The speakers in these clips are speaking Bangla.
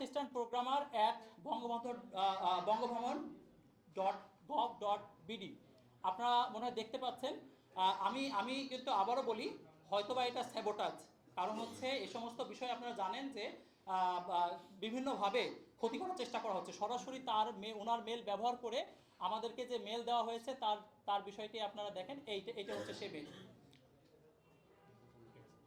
Assistant programmer at বঙ্গভবন.gov.bd। আপনারা মনে হয় দেখতে পাচ্ছেন। আমি কিন্তু আবারও বলি, হয়তোবা এটা স্যাবোটাজ, কারণ হচ্ছে এই সমস্ত বিষয় আপনারা জানেন যে বিভিন্নভাবে ক্ষতি করার চেষ্টা করা হচ্ছে। সরাসরি ওনার মেল ব্যবহার করে আমাদেরকে যে মেল দেওয়া হয়েছে তার বিষয়টি আপনারা দেখেন। এইটা হচ্ছে সে মেল।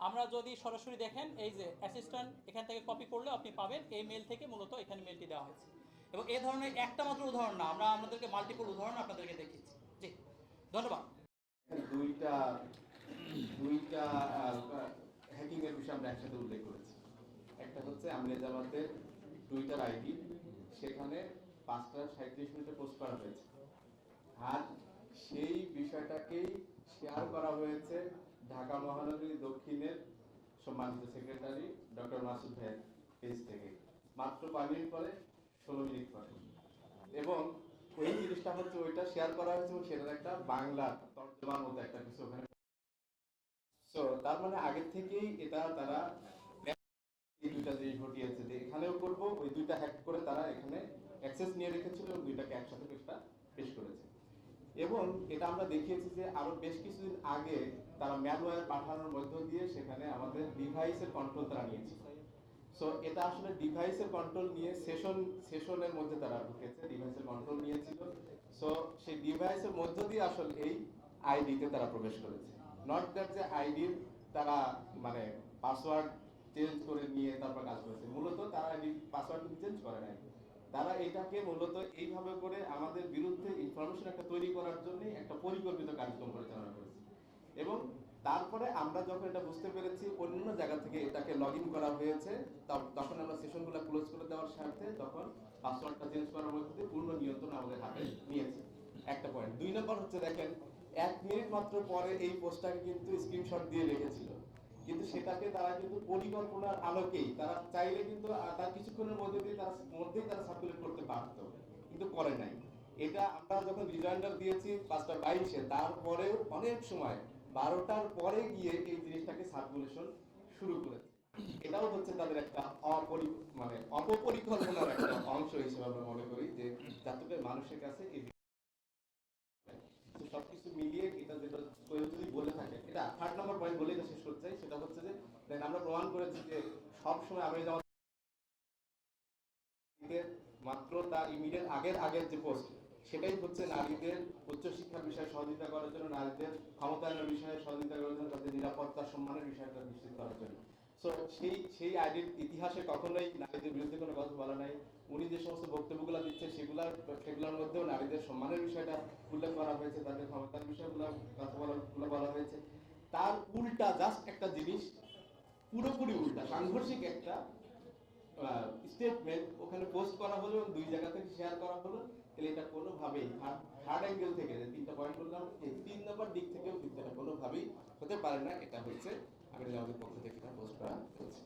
আমরা যদি সরাসরি দেখেন, এই যে অ্যাসিস্ট্যান্ট এখান থেকে কপি করলে আপনি পাবেন, এই মেল থেকে মূলত এখানে মেলটি দেওয়া হয়েছে। এবং এই ধরনের একটা মাত্র উদাহরণ না, আমরা আপনাদেরকে মাল্টিপল উদাহরণ আপনাদেরকে দেখিয়েছি। জি, ধন্যবাদ। দুইটা হ্যাকিং এর বিষয়ে আমরা একসাথে উল্লেখ করেছি। একটা হচ্ছে আমিরাজাবাদের টুইটার আইডি, সেখানে 5:37 পোস্ট করা হয়েছে, আর সেই বিষয়টাকেই শেয়ার করা হয়েছে ঢাকা মহানগরী দক্ষিণের সম্মানিত সেক্রেটারি ডক্টর মাসুদ ভাইয়ের পেজ থেকে মাত্র 5 মিনিট পরে, 16 মিনিট পরে। এবং ওই জিনিসটা হচ্ছে ওইটা শেয়ার করা হয়েছে এবং সেটার একটা বাংলা তর্জমার মতো একটা কিছু ওখানে। সো তার মানে আগে থেকেই এটা তারা এই দুইটা জিনিস ঘটিয়েছে যে এখানেও করব, ওই দুইটা হ্যাক করে তারা এখানে অ্যাক্সেস নিয়ে রেখেছিল এবং দুইটাকে একসাথে পেশ করেছে। এবং এটা আমরা দেখিয়েছি যে আরো বেশ কিছুদিন আগে তারা ম্যালওয়্যার পাঠানোর মধ্য দিয়ে সেখানে আমাদের ডিভাইসের কন্ট্রোল তারা নিয়েছে। সো এটা আসলে ডিভাইসের কন্ট্রোল নিয়ে সেশনের মধ্যে তারা ঢুকেছে, ডিভাইসের কন্ট্রোল নিয়েছিল। সো সেই ডিভাইসের মধ্য দিয়ে আসলে এই আইডিতে তারা প্রবেশ করেছে। নট দ্যাট যে আইডির তারা মানে পাসওয়ার্ড চেঞ্জ করে নিয়ে তারপর কাজ করেছে, মূলত তারা আইডি পাসওয়ার্ড চেঞ্জ করে নাই। তারা এটাকে মূলত এইভাবে করে আমাদের বিরুদ্ধে ইনফরমেশন একটা তৈরি করার জন্য একটা পরিকল্পিত কার্যক্রম পরিচালনা করেছে। এবং তারপরে আমরা যখন এটা বুঝতে পেরেছি অন্য জায়গা থেকে এটাকে লগ ইন করা হয়েছে, তখন আমরা সেশনগুলো ক্লোজ করে দেওয়ার সাথে তখন পাসওয়ার্ডটা চেঞ্জ করার মধ্যে পূর্ণ নিয়ন্ত্রণ আমাদের হাতে নিয়েছে। একটা পয়েন্ট। 2 নম্বর হচ্ছে দেখেন, 1 মিনিট মাত্র পরে এই পোস্টটাকে কিন্তু স্ক্রিনশট দিয়ে রেখেছিল, কিন্তু সেটাকে তারা কিন্তু পরিকল্পনার আলোকেই তারা চাইলে কিন্তু তার কিছুক্ষণের মধ্যেই তারা সার্কুলেট করতে পারতো, কিন্তু করে নাই। এটা আমরা যখন রিজাইন্ডার দিয়েছি 5:22-এ, তারপরেও অনেক সময় 12টার পরে গিয়ে এই জিনিসটাকে সার্কুলেশন শুরু করেছে। এটাও হচ্ছে তাদের একটা অপপরিকল্পনার একটা অংশ হিসেবে আমরা মনে করি, যে যাতে মানুষের কাছে এই সবকিছু মিলিয়ে এটা যেটা যদি বলে থাকে, এটা 3 নম্বর পয়েন্ট বলে শেষ করতে চাই। সেটা হচ্ছে যে আমরা প্রমাণ করেছি যে সবসময় আমি মাত্র তার ইমিডিয়েট আগের যে পোস্ট, সেটাই হচ্ছে নারীদের উচ্চশিক্ষার বিষয়ে সহযোগিতা করার জন্য, নারীদের ক্ষমতায়নের বিষয়ে সহযোগিতা করার জন্য, তাদের নিরাপত্তা সম্মানের বিষয়টা নিশ্চিত করার জন্য। সো সেই আইডির ইতিহাসে কখনোই নারীদের বিরুদ্ধে কোনো কথা বলা নাই। উনি যে সমস্ত বক্তব্যগুলো দিচ্ছেন সেগুলোর মধ্যেও নারীদের সম্মানের বিষয়টা উল্লেখ করা হয়েছে, তাদের ক্ষমতার বিষয়গুলো বলা হয়েছে। তার উল্টা জাস্ট একটা জিনিস, পুরোপুরি উল্টা সাংঘর্ষিক একটা স্টেটমেন্ট ওখানে পোস্ট করা হলো, 2 জায়গা থেকে শেয়ার করা হলো। তাহলে এটা কোনোভাবেই থার্ড অ্যাঙ্গেল থেকে, যে 3টা পয়েন্ট বললাম, এই 3 নম্বর দিক থেকেও কিন্তু এটা কোনোভাবেই হতে পারে না। এটা হচ্ছে আমাদের পক্ষ থেকে পোস্ট করা হয়েছে।